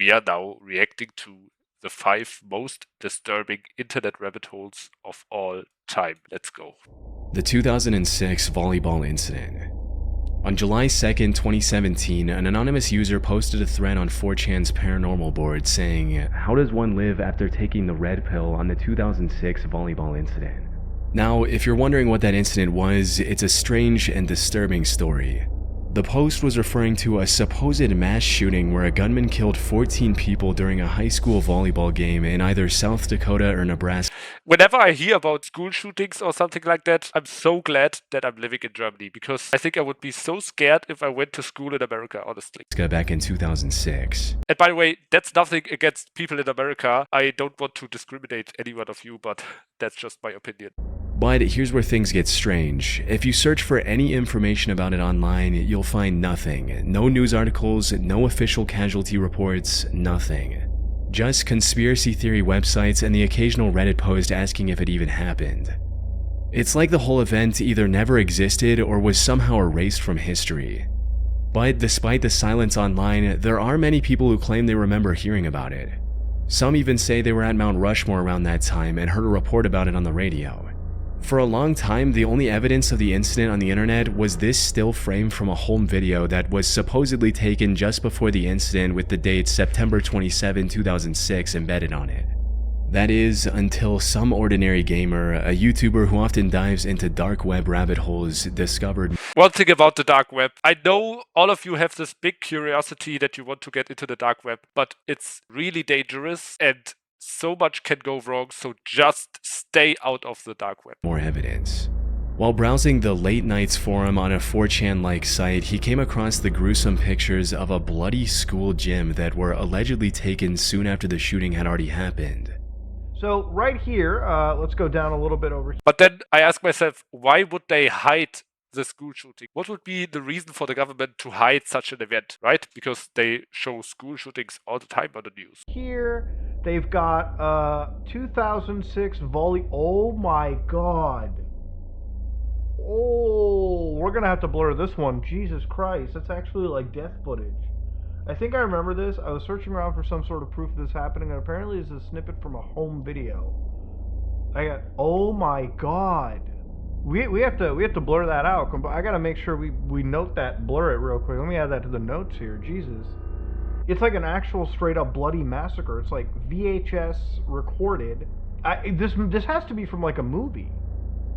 we are now reacting to the 5 most disturbing internet rabbit holes of all time. Let's go. The 2006 volleyball incident. On July 2nd, 2017, an anonymous user posted a thread on 4chan's paranormal board saying, "How does one live after taking the red pill on the 2006 volleyball incident?" Now, if you're wondering what that incident was, it's a strange and disturbing story. The post was referring to a supposed mass shooting where a gunman killed 14 people during a high school volleyball game in either South Dakota or Nebraska. Whenever I hear about school shootings or something like that, I'm so glad that I'm living in Germany, because I think I would be so scared if I went to school in America, honestly. Back in 2006. And by the way, that's nothing against people in America. I don't want to discriminate any one of you, but that's just my opinion. But here's where things get strange. If you search for any information about it online, you'll find nothing. No news articles, no official casualty reports, nothing. Just conspiracy theory websites and the occasional Reddit post asking if it even happened. It's like the whole event either never existed or was somehow erased from history. But despite the silence online, there are many people who claim they remember hearing about it. Some even say they were at Mount Rushmore around that time and heard a report about it on the radio. For a long time, the only evidence of the incident on the internet was this still frame from a home video that was supposedly taken just before the incident with the date September 27, 2006 embedded on it. That is, until some ordinary gamer, a YouTuber who often dives into dark web rabbit holes, discovered. One thing about the dark web. I know all of you have this big curiosity that you want to get into the dark web, but it's really dangerous and so much can go wrong, so just stay out of the dark web. More evidence. While browsing the Late Nights forum on a 4chan-like site, he came across the gruesome pictures of a bloody school gym that were allegedly taken soon after the shooting had already happened. So right here, let's go down a little bit over here. But then I ask myself, why would they hide the school shooting? What would be the reason for the government to hide such an event, right? Because they show school shootings all the time on the news. Here, they've got 2006 volley. Oh my god. Oh, we're gonna have to blur this one. Jesus Christ, that's actually like death footage. I think I remember this. I was searching around for some sort of proof of this happening, and apparently it's a snippet from a home video. Oh my god. We have to blur that out. I gotta make sure we note that, blur it real quick. Let me add that to the notes here. Jesus. It's like an actual straight up bloody massacre. It's like VHS recorded. This has to be from like a movie.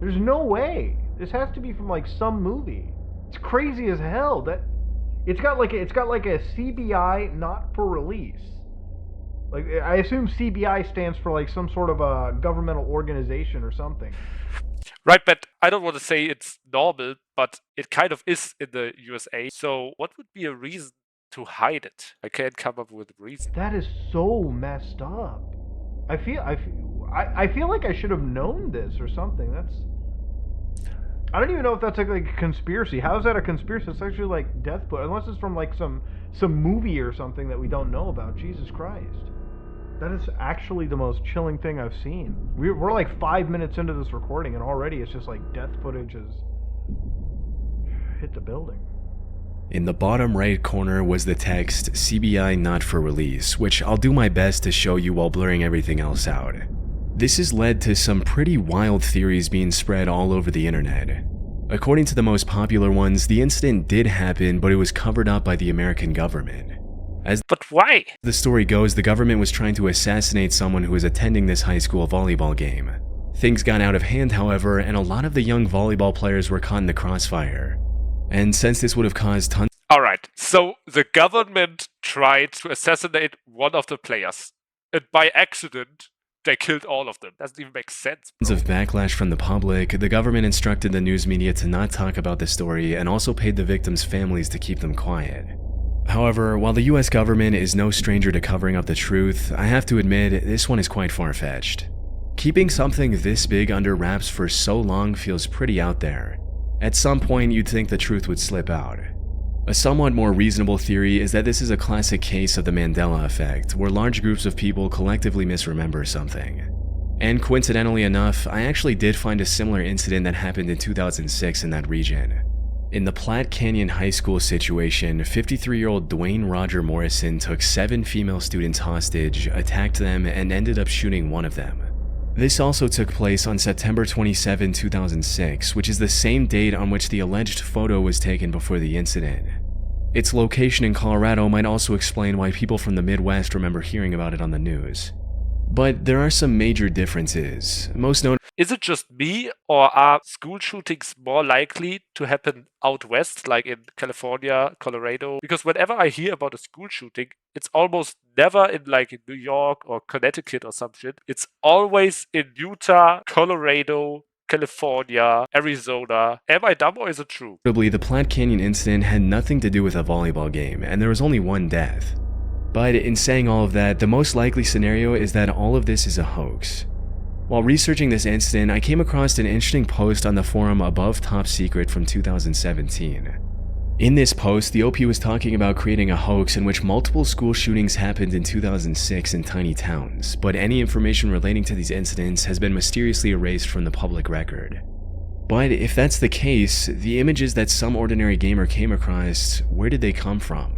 There's no way. This has to be from like some movie. It's crazy as hell. It's got like a CBI not for release. Like, I assume CBI stands for like some sort of a governmental organization or something. Right, but I don't want to say it's normal, but it kind of is in the USA. So what would be a reason to hide it? I can't come up with a reason. That is so messed up. I feel like I should have known this or something. I don't even know if that's like a conspiracy. How is that a conspiracy? It's actually like death foot, unless it's from like some movie or something that we don't know about. Jesus Christ. That is actually the most chilling thing I've seen. We're like 5 minutes into this recording, and already it's just like death footage has hit the building. In the bottom right corner was the text, "CBI not for release," which I'll do my best to show you while blurring everything else out. This has led to some pretty wild theories being spread all over the internet. According to the most popular ones, the incident did happen, but it was covered up by the American government. But why? The story goes, the government was trying to assassinate someone who was attending this high school volleyball game. Things got out of hand, however, and a lot of the young volleyball players were caught in the crossfire. And since this would have caused tons Alright, so the government tried to assassinate one of the players, and by accident, they killed all of them. Doesn't even make sense. of backlash from the public, the government instructed the news media to not talk about the story and also paid the victims' families to keep them quiet. However, while the US government is no stranger to covering up the truth, I have to admit, this one is quite far-fetched. Keeping something this big under wraps for so long feels pretty out there. At some point, you'd think the truth would slip out. A somewhat more reasonable theory is that this is a classic case of the Mandela effect, where large groups of people collectively misremember something. And coincidentally enough, I actually did find a similar incident that happened in 2006 in that region. In the Platte Canyon High School situation, 53-year-old Dwayne Roger Morrison took 7 female students hostage, attacked them, and ended up shooting one of them. This also took place on September 27, 2006, which is the same date on which the alleged photo was taken before the incident. Its location in Colorado might also explain why people from the Midwest remember hearing about it on the news. But there are some major differences. Most notably, Is it just me, or are school shootings more likely to happen out west, like in California, Colorado? Because whenever I hear about a school shooting, it's almost never in like in New York or Connecticut or some shit. It's always in Utah, Colorado, California, Arizona. Am I dumb or is it true? the Platte Canyon incident had nothing to do with a volleyball game, and there was only one death. But in saying all of that, the most likely scenario is that all of this is a hoax. While researching this incident, I came across an interesting post on the forum Above Top Secret from 2017. In this post, the OP was talking about creating a hoax in which multiple school shootings happened in 2006 in tiny towns, but any information relating to these incidents has been mysteriously erased from the public record. But if that's the case, the images that some ordinary gamer came across, where did they come from?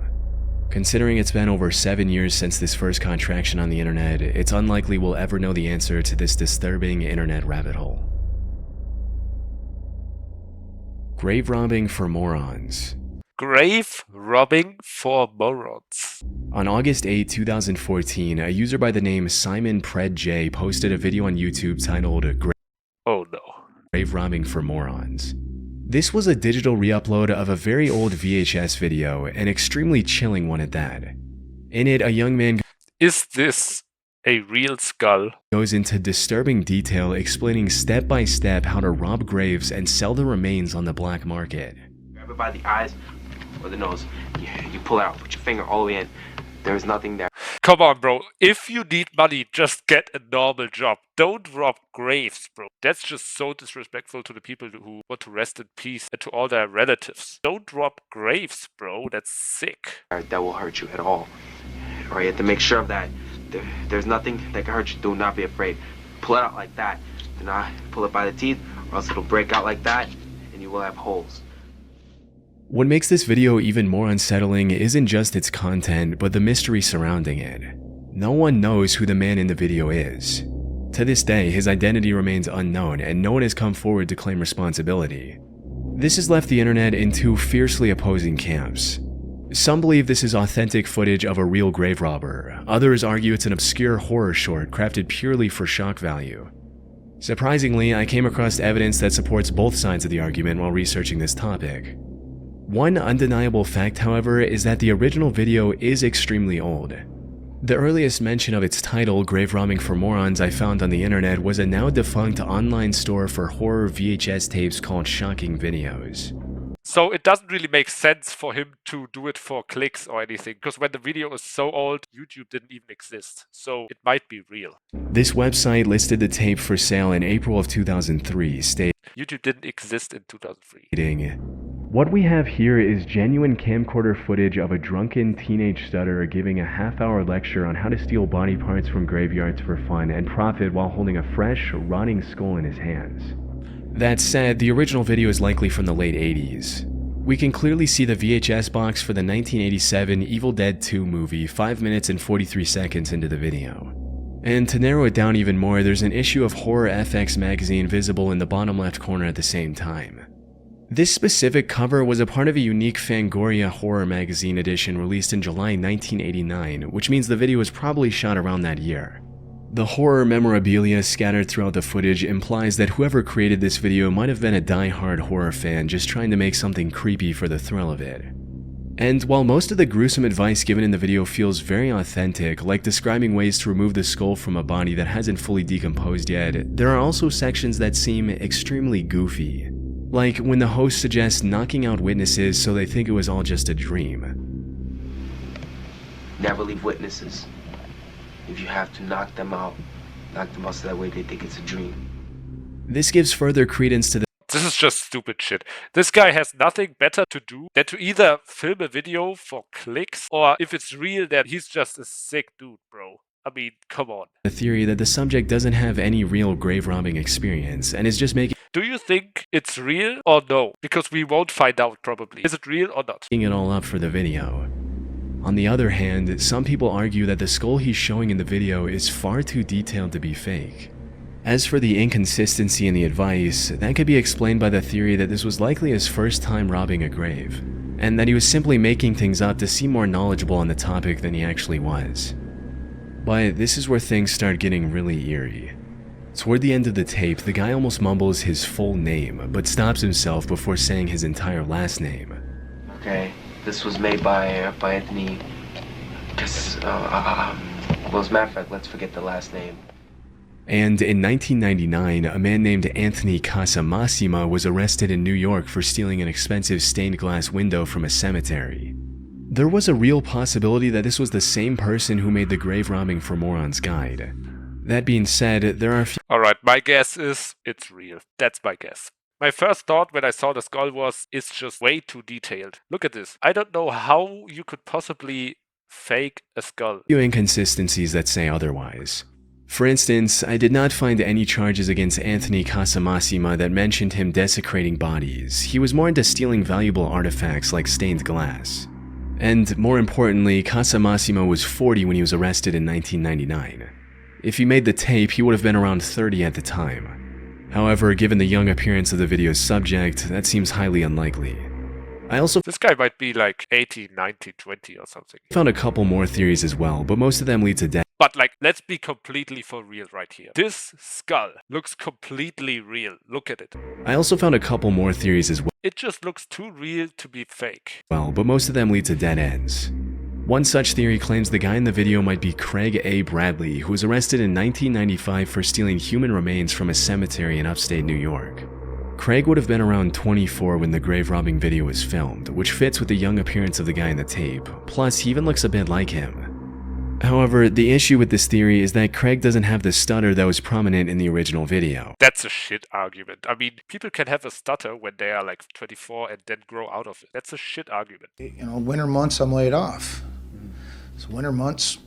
Considering it's been over 7 years since this first contraction on the internet, it's unlikely we'll ever know the answer to this disturbing internet rabbit hole. Grave robbing for morons. Grave robbing for morons. On August 8, 2014, a user by the name Simon Pred J posted a video on YouTube titled Oh no. Grave robbing for morons. This was a digital re-upload of a very old VHS video, an extremely chilling one at that. In it, a young man Is this a real skull? goes into disturbing detail explaining step by step how to rob graves and sell the remains on the black market. Grab it by the eyes or the nose. You pull it out, put your finger all the way in. There's nothing there. Come on, bro. If you need money, just get a normal job. Don't rob graves, bro. That's just so disrespectful to the people who want to rest in peace and to all their relatives. Don't rob graves, bro. That's sick. That will hurt you at all. Or you have to make sure of that. There's nothing that can hurt you. Do not be afraid. Pull it out like that. Do not pull it by the teeth, or else it'll break out like that, and you will have holes. What makes this video even more unsettling isn't just its content, but the mystery surrounding it. No one knows who the man in the video is. To this day, his identity remains unknown, and no one has come forward to claim responsibility. This has left the internet in two fiercely opposing camps. Some believe this is authentic footage of a real grave robber. Others argue it's an obscure horror short crafted purely for shock value. Surprisingly, I came across evidence that supports both sides of the argument while researching this topic. One undeniable fact, however, is that the original video is extremely old. The earliest mention of its title, Grave Robbing for Morons, I found on the internet was a now defunct online store for horror VHS tapes called Shocking Videos. So it doesn't really make sense for him to do it for clicks or anything, because when the video is so old, YouTube didn't even exist. So it might be real. This website listed the tape for sale in April of 2003, stating, YouTube didn't exist in 2003. "What we have here is genuine camcorder footage of a drunken teenage stutterer giving a half-hour lecture on how to steal body parts from graveyards for fun and profit while holding a fresh, rotting skull in his hands." That said, the original video is likely from the late 80s. We can clearly see the VHS box for the 1987 Evil Dead 2 movie 5 minutes and 43 seconds into the video. And to narrow it down even more, there's an issue of Horror FX magazine visible in the bottom left corner at the same time. This specific cover was a part of a unique Fangoria horror magazine edition released in July 1989, which means the video was probably shot around that year. The horror memorabilia scattered throughout the footage implies that whoever created this video might have been a die-hard horror fan just trying to make something creepy for the thrill of it. And while most of the gruesome advice given in the video feels very authentic, like describing ways to remove the skull from a body that hasn't fully decomposed yet, there are also sections that seem extremely goofy. Like when the host suggests knocking out witnesses so they think it was all just a dream. Never leave witnesses. If you have to knock them out so that way they think it's a dream. This gives further credence to the This is just stupid shit. This guy has nothing better to do than to either film a video for clicks, or if it's real, that he's just a sick dude, bro. I mean, come on. The theory that the subject doesn't have any real grave robbing experience and is just making Do you think it's real or no? Because we won't find out probably. Is it real or not? it all up for the video. On the other hand, some people argue that the skull he's showing in the video is far too detailed to be fake. As for the inconsistency in the advice, that could be explained by the theory that this was likely his first time robbing a grave, and that he was simply making things up to seem more knowledgeable on the topic than he actually was. But this is where things start getting really eerie. Toward the end of the tape, the guy almost mumbles his full name, but stops himself before saying his entire last name. Okay, this was made by Anthony. Well, as a matter of fact, let's forget the last name. And in 1999, a man named Anthony Casamassima was arrested in New York for stealing an expensive stained glass window from a cemetery. There was a real possibility that this was the same person who made the grave robbing for Moron's Guide. That being said, there are Alright, my guess is it's real. That's my guess. My first thought when I saw the skull was, it's just way too detailed. Look at this. I don't know how you could possibly fake a skull. few inconsistencies that say otherwise. For instance, I did not find any charges against Anthony Casamassima that mentioned him desecrating bodies. He was more into stealing valuable artifacts like stained glass. And more importantly, Casamassima was 40 when he was arrested in 1999. If he made the tape, he would have been around 30 at the time. However, given the young appearance of the video's subject, that seems highly unlikely. I also This guy might be like 18, 19, 20 or something. found a couple more theories as well, but most of them lead to death. But like, let's be completely for real right here. This skull looks completely real. Look at it. I also found a couple more theories as It just looks too real to be fake. well, but most of them lead to dead ends. One such theory claims the guy in the video might be Craig A. Bradley, who was arrested in 1995 for stealing human remains from a cemetery in upstate New York. Craig would have been around 24 when the grave robbing video was filmed, which fits with the young appearance of the guy in the tape, plus he even looks a bit like him. However, the issue with this theory is that Craig doesn't have the stutter that was prominent in the original video. That's a shit argument. I mean, people can have a stutter when they are like 24 and then grow out of it. That's a shit argument. You know, winter months I'm laid off. So winter months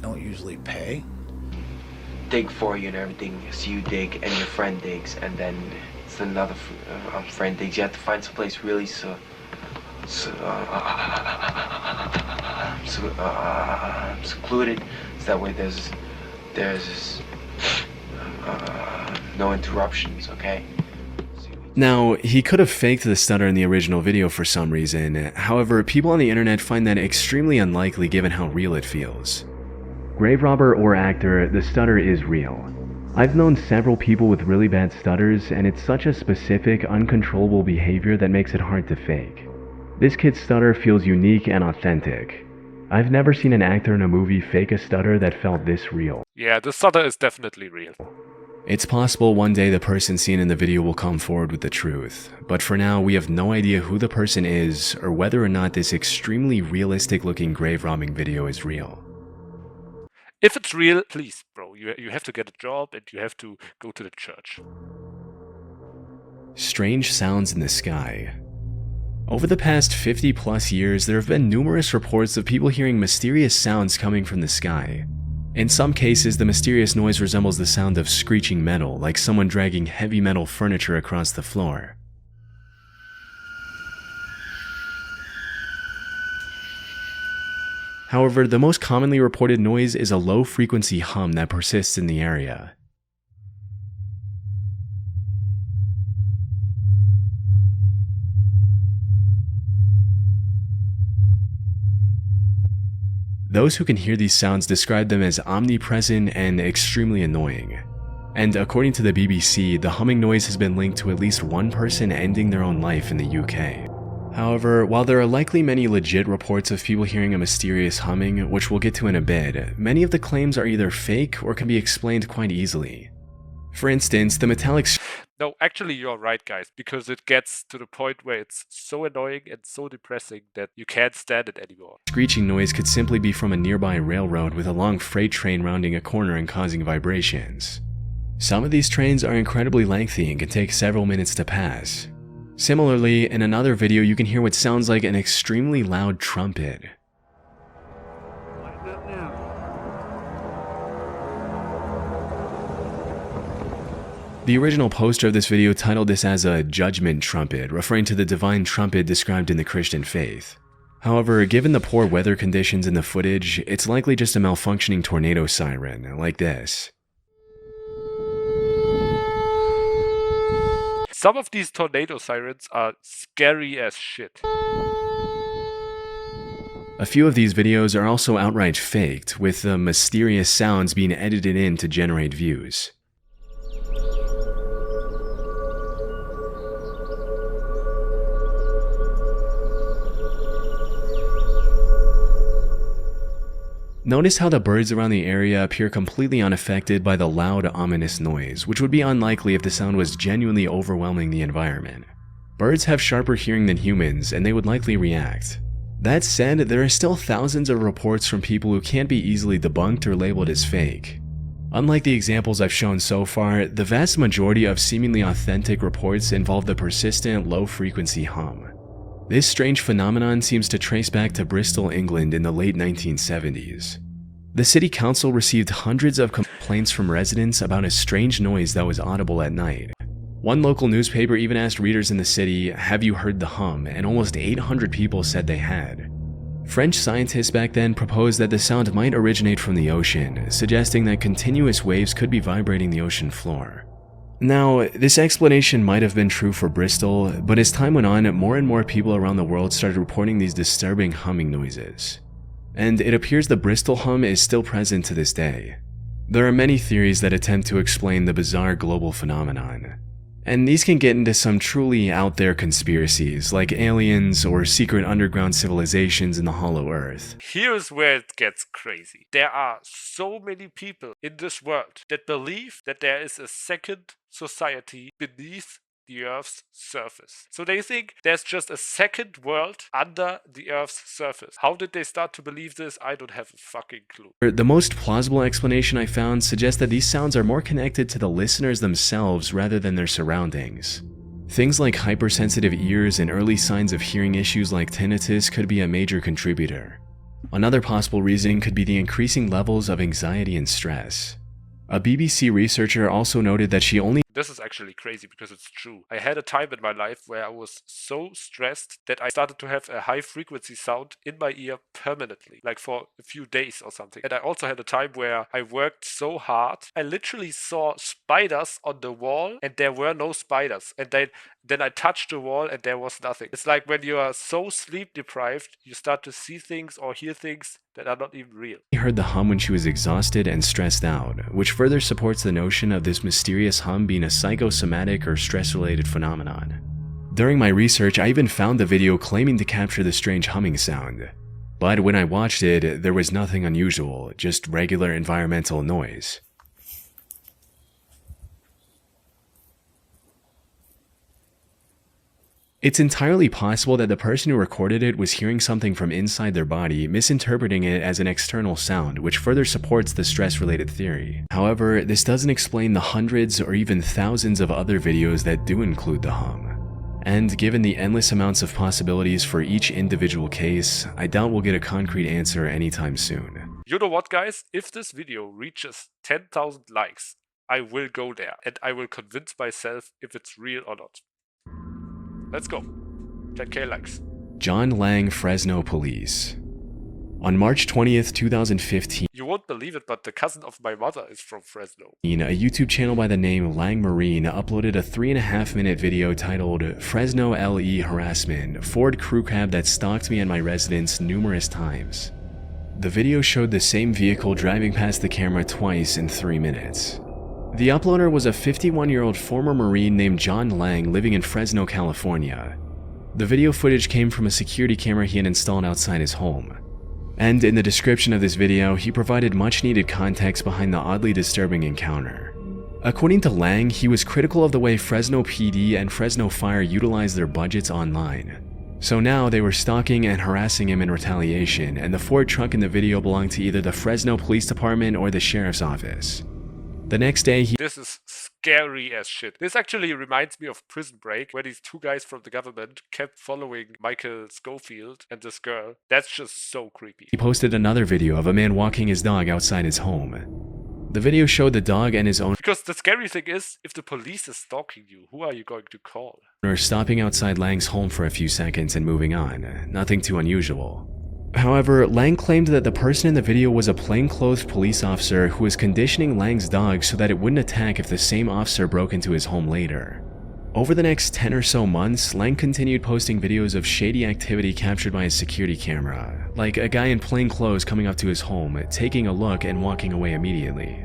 don't usually pay. Dig for you and everything. So you dig and your friend digs, and then it's another friend digs. You have to find someplace really secluded, so that way there's no interruptions. Okay. Now, he could have faked the stutter in the original video for some reason. However, people on the internet find that extremely unlikely given how real it feels. Grave robber or actor, the stutter is real. I've known several people with really bad stutters, and it's such a specific, uncontrollable behavior that makes it hard to fake. This kid's stutter feels unique and authentic. I've never seen an actor in a movie fake a stutter that felt this real. Yeah, the stutter is definitely real. It's possible one day the person seen in the video will come forward with the truth, but for now we have no idea who the person is or whether or not this extremely realistic looking grave robbing video is real. If it's real, please, bro, you have to get a job and you have to go to the church. Strange sounds in the sky. Over the past 50 plus years, there have been numerous reports of people hearing mysterious sounds coming from the sky. In some cases, the mysterious noise resembles the sound of screeching metal, like someone dragging heavy metal furniture across the floor. However, the most commonly reported noise is a low-frequency hum that persists in the area. Those who can hear these sounds describe them as omnipresent and extremely annoying. And according to the BBC, the humming noise has been linked to at least one person ending their own life in the UK. However, while there are likely many legit reports of people hearing a mysterious humming, which we'll get to in a bit, many of the claims are either fake or can be explained quite easily. For instance, the metallic No, actually you're right, guys, because it gets to the point where it's so annoying and so depressing that you can't stand it anymore. screeching noise could simply be from a nearby railroad with a long freight train rounding a corner and causing vibrations. Some of these trains are incredibly lengthy and can take several minutes to pass. Similarly, in another video you can hear what sounds like an extremely loud trumpet. The original poster of this video titled this as a judgment trumpet, referring to the divine trumpet described in the Christian faith. However, given the poor weather conditions in the footage, it's likely just a malfunctioning tornado siren, like this. Some of these tornado sirens are scary as shit. A few of these videos are also outright faked, with the mysterious sounds being edited in to generate views. Notice how the birds around the area appear completely unaffected by the loud, ominous noise, which would be unlikely if the sound was genuinely overwhelming the environment. Birds have sharper hearing than humans, and they would likely react. That said, there are still thousands of reports from people who can't be easily debunked or labeled as fake. Unlike the examples I've shown so far, the vast majority of seemingly authentic reports involve the persistent, low-frequency hum. This strange phenomenon seems to trace back to Bristol, England in the late 1970s. The city council received hundreds of complaints from residents about a strange noise that was audible at night. One local newspaper even asked readers in the city, "Have you heard the hum?" and almost 800 people said they had. French scientists back then proposed that the sound might originate from the ocean, suggesting that continuous waves could be vibrating the ocean floor. Now, this explanation might have been true for Bristol, but as time went on, more and more people around the world started reporting these disturbing humming noises. And it appears the Bristol hum is still present to this day. There are many theories that attempt to explain the bizarre global phenomenon. And these can get into some truly out there conspiracies, like aliens or secret underground civilizations in the hollow earth. Here's where it gets crazy. There are so many people in this world that believe that there is a second society beneath the Earth's surface. So they think there's just a second world under the Earth's surface. How did they start to believe this? I don't have a fucking clue. The most plausible explanation I found suggests that these sounds are more connected to the listeners themselves rather than their surroundings. Things like hypersensitive ears and early signs of hearing issues like tinnitus could be a major contributor. Another possible reasoning could be the increasing levels of anxiety and stress. A BBC researcher also noted that she only This is actually crazy because it's true. I had a time in my life where I was so stressed that I started to have a high frequency sound in my ear permanently, like for a few days or something. And I also had a time where I worked so hard, I literally saw spiders on the wall and there were no spiders. And then I touched the wall and there was nothing. It's like when you are so sleep deprived, you start to see things or hear things that are not even real. heard the hum when she was exhausted and stressed out, which further supports the notion of this mysterious hum being a psychosomatic or stress-related phenomenon. During my research, I even found the video claiming to capture the strange humming sound. But when I watched it, there was nothing unusual, just regular environmental noise. It's entirely possible that the person who recorded it was hearing something from inside their body, misinterpreting it as an external sound, which further supports the stress-related theory. However, this doesn't explain the hundreds or even thousands of other videos that do include the hum. And given the endless amounts of possibilities for each individual case, I doubt we'll get a concrete answer anytime soon. You know what, guys? If this video reaches 10,000 likes, I will go there and I will convince myself if it's real or not. Let's go. 10k likes. John Lang, Fresno Police. On March 20th, 2015, You won't believe it, but the cousin of my mother is from Fresno. a YouTube channel by the name Lang Marine uploaded a 3.5-minute video titled Fresno LE Harassment, Ford Crew Cab that stalked me and my residence numerous times. The video showed the same vehicle driving past the camera twice in 3 minutes. The uploader was a 51-year-old former Marine named John Lang living in Fresno, California. The video footage came from a security camera he had installed outside his home. And in the description of this video, he provided much-needed context behind the oddly disturbing encounter. According to Lang, he was critical of the way Fresno PD and Fresno Fire utilized their budgets online. So now they were stalking and harassing him in retaliation, and the Ford truck in the video belonged to either the Fresno Police Department or the Sheriff's Office. The next day, This is scary as shit. This actually reminds me of Prison Break, where these two guys from the government kept following Michael Schofield and this girl. That's just so creepy. he posted another video of a man walking his dog outside his home. The video showed the dog and his owner Because the scary thing is, if the police is stalking you, who are you going to call? stopping outside Lang's home for a few seconds and moving on. Nothing too unusual. However, Lang claimed that the person in the video was a plainclothed police officer who was conditioning Lang's dog so that it wouldn't attack if the same officer broke into his home later. Over the next 10 or so months, Lang continued posting videos of shady activity captured by his security camera, like a guy in plain clothes coming up to his home, taking a look and walking away immediately.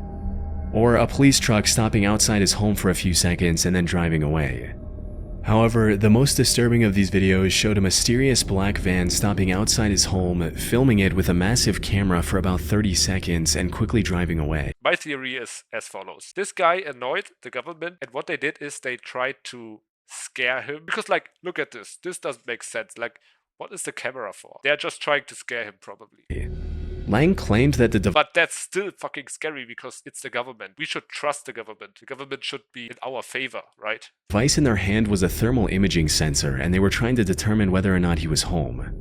Or a police truck stopping outside his home for a few seconds and then driving away. However, the most disturbing of these videos showed a mysterious black van stopping outside his home, filming it with a massive camera for about 30 seconds and quickly driving away. My theory is as follows. This guy annoyed the government, and what they did is they tried to scare him. Because, like, look at this. This doesn't make sense. Like, what is the camera for? They're just trying to scare him, probably. Lang claimed that the But that's still fucking scary because it's the government. We should trust the government. The government should be in our favor, right? device in their hand was a thermal imaging sensor, and they were trying to determine whether or not he was home.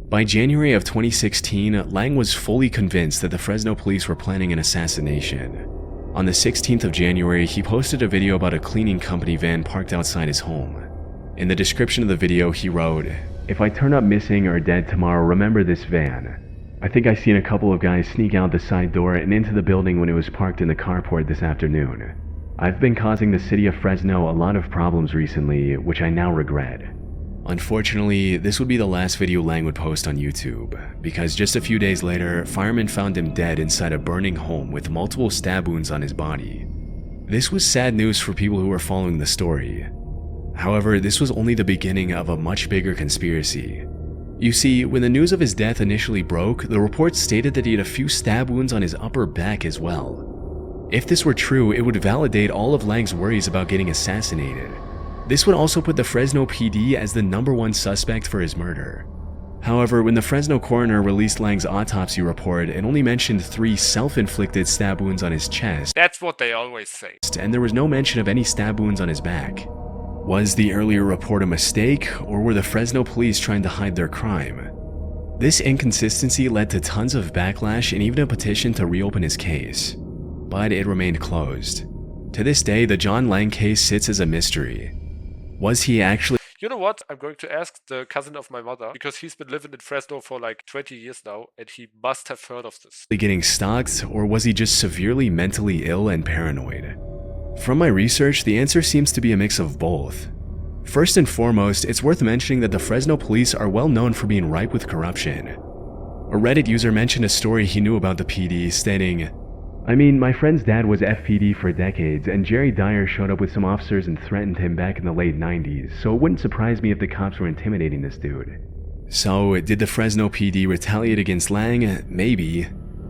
By January of 2016, Lang was fully convinced that the Fresno police were planning an assassination. On the 16th of January, he posted a video about a cleaning company van parked outside his home. In the description of the video, he wrote, "If I turn up missing or dead tomorrow, remember this van. I think I seen a couple of guys sneak out the side door and into the building when it was parked in the carport this afternoon. I've been causing the city of Fresno a lot of problems recently, which I now regret." Unfortunately, this would be the last video Lang would post on YouTube, because just a few days later, firemen found him dead inside a burning home with multiple stab wounds on his body. This was sad news for people who were following the story. However, this was only the beginning of a much bigger conspiracy. You see, when the news of his death initially broke, the reports stated that he had a few stab wounds on his upper back as well. If this were true, it would validate all of Lang's worries about getting assassinated. This would also put the Fresno PD as the #1 suspect for his murder. However, when the Fresno coroner released Lang's autopsy report, it only mentioned 3 self-inflicted stab wounds on his chest, That's what they always say. and there was no mention of any stab wounds on his back. Was the earlier report a mistake, or were the Fresno police trying to hide their crime? This inconsistency led to tons of backlash and even a petition to reopen his case, but it remained closed. To this day, the John Lang case sits as a mystery. Was he actually You know what? I'm going to ask the cousin of my mother, because he's been living in Fresno for like 20 years now, and he must have heard of this. getting stalked, or was he just severely mentally ill and paranoid? From my research, the answer seems to be a mix of both. First and foremost, it's worth mentioning that the Fresno police are well known for being ripe with corruption. A Reddit user mentioned a story he knew about the PD, stating, "I mean, my friend's dad was FPD for decades, and Jerry Dyer showed up with some officers and threatened him back in the late 90s, so it wouldn't surprise me if the cops were intimidating this dude." So, did the Fresno PD retaliate against Lang? Maybe.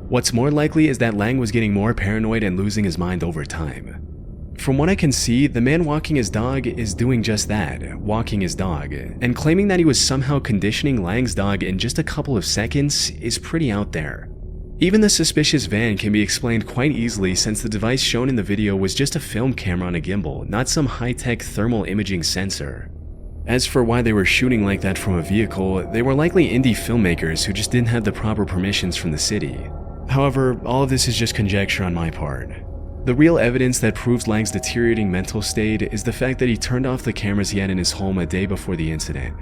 What's more likely is that Lang was getting more paranoid and losing his mind over time. From what I can see, the man walking his dog is doing just that, walking his dog, and claiming that he was somehow conditioning Lang's dog in just a couple of seconds is pretty out there. Even the suspicious van can be explained quite easily, since the device shown in the video was just a film camera on a gimbal, not some high-tech thermal imaging sensor. As for why they were shooting like that from a vehicle, they were likely indie filmmakers who just didn't have the proper permissions from the city. However, all of this is just conjecture on my part. The real evidence that proves Lang's deteriorating mental state is the fact that he turned off the cameras he had in his home a day before the incident.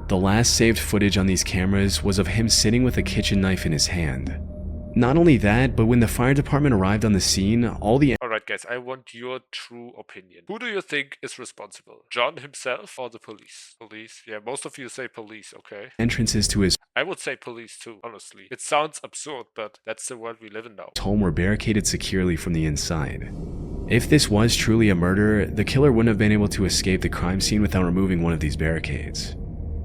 The last saved footage on these cameras was of him sitting with a kitchen knife in his hand. Not only that, but when the fire department arrived on the scene, all the Alright guys, I want your true opinion. Who do you think is responsible? John himself or the police? Police? Yeah, most of you say police, okay? entrances to his I would say police too, honestly. It sounds absurd, but that's the world we live in now. home were barricaded securely from the inside. If this was truly a murder, the killer wouldn't have been able to escape the crime scene without removing one of these barricades.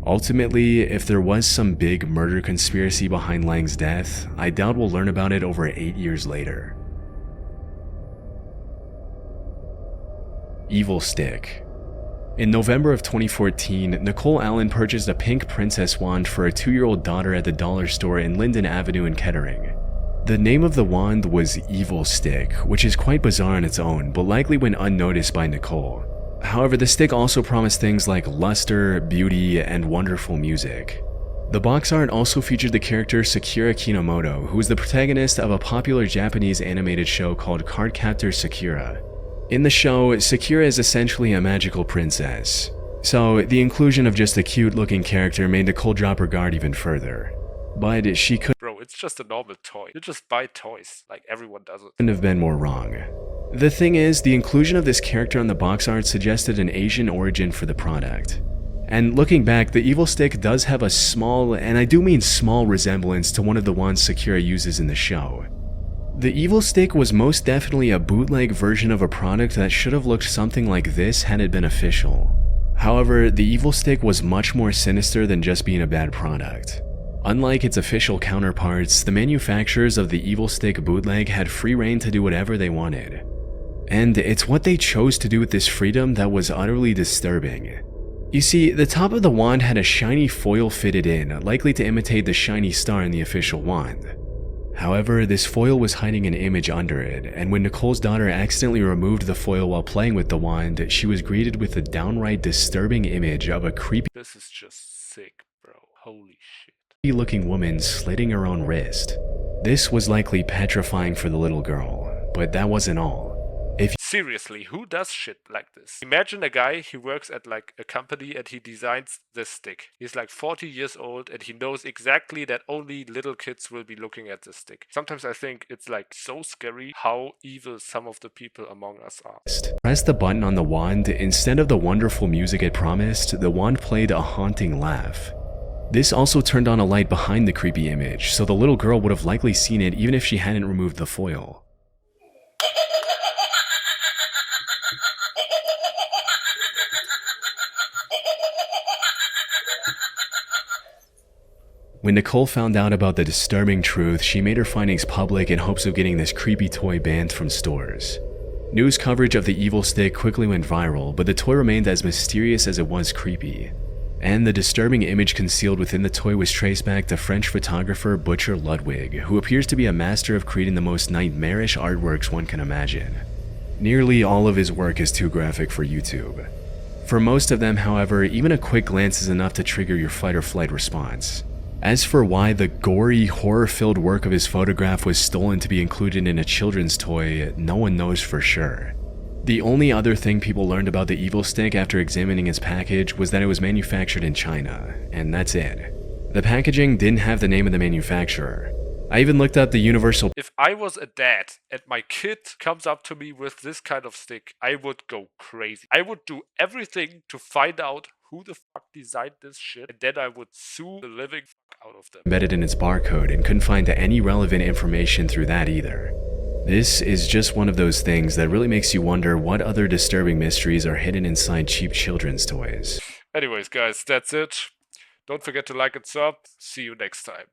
Ultimately, if there was some big murder conspiracy behind Lang's death, I doubt we'll learn about it over 8 years later. Evil Stick. In November of 2014, Nicole Allen purchased a pink princess wand for her 2-year-old daughter at the dollar store in Linden Avenue in Kettering. The name of the wand was Evil Stick, which is quite bizarre on its own, but likely went unnoticed by Nicole. However, the stick also promised things like luster, beauty, and wonderful music. The box art also featured the character Sakura Kinomoto, who was the protagonist of a popular Japanese animated show called Cardcaptor Sakura. In the show, Sakura is essentially a magical princess. So, the inclusion of just a cute-looking character made Nicole drop her guard even further. But she Bro, it's just a normal toy. You just buy toys, like everyone does it. couldn't have been more wrong. The thing is, the inclusion of this character on the box art suggested an Asian origin for the product. And looking back, the Evil Stick does have a small, and I do mean small, resemblance to one of the wands Sakura uses in the show. The Evil Stick was most definitely a bootleg version of a product that should have looked something like this had it been official. However, the Evil Stick was much more sinister than just being a bad product. Unlike its official counterparts, the manufacturers of the Evil Stick bootleg had free reign to do whatever they wanted. And it's what they chose to do with this freedom that was utterly disturbing. You see, the top of the wand had a shiny foil fitted in, likely to imitate the shiny star in the official wand. However, this foil was hiding an image under it, and when Nicole's daughter accidentally removed the foil while playing with the wand, she was greeted with a downright disturbing image of a creepy This is just sick, bro. Holy shit. looking woman slitting her own wrist. This was likely petrifying for the little girl, but that wasn't all. Seriously, who does shit like this? Imagine a guy, he works at like a company and he designs this stick. He's like 40 years old and he knows exactly that only little kids will be looking at this stick. Sometimes I think it's like so scary how evil some of the people among us are. Press the button on the wand, instead of the wonderful music it promised, the wand played a haunting laugh. This also turned on a light behind the creepy image, so the little girl would have likely seen it even if she hadn't removed the foil. When Nicole found out about the disturbing truth, she made her findings public in hopes of getting this creepy toy banned from stores. News coverage of the Evil Stick quickly went viral, but the toy remained as mysterious as it was creepy. And the disturbing image concealed within the toy was traced back to French photographer Butcher Ludwig, who appears to be a master of creating the most nightmarish artworks one can imagine. Nearly all of his work is too graphic for YouTube. For most of them, however, even a quick glance is enough to trigger your fight or flight response. As for why the gory, horror-filled work of his photograph was stolen to be included in a children's toy, no one knows for sure. The only other thing people learned about the Evil Stick after examining its package was that it was manufactured in China, and that's it. The packaging didn't have the name of the manufacturer. I even looked up the universal. If I was a dad and my kid comes up to me with this kind of stick, I would go crazy. I would do everything to find out who the fuck designed this shit, and then I would sue the living fuck out of them. Embedded in its barcode and couldn't find any relevant information through that either. This is just one of those things that really makes you wonder what other disturbing mysteries are hidden inside cheap children's toys. Anyways, guys, that's it. Don't forget to like and sub. See you next time.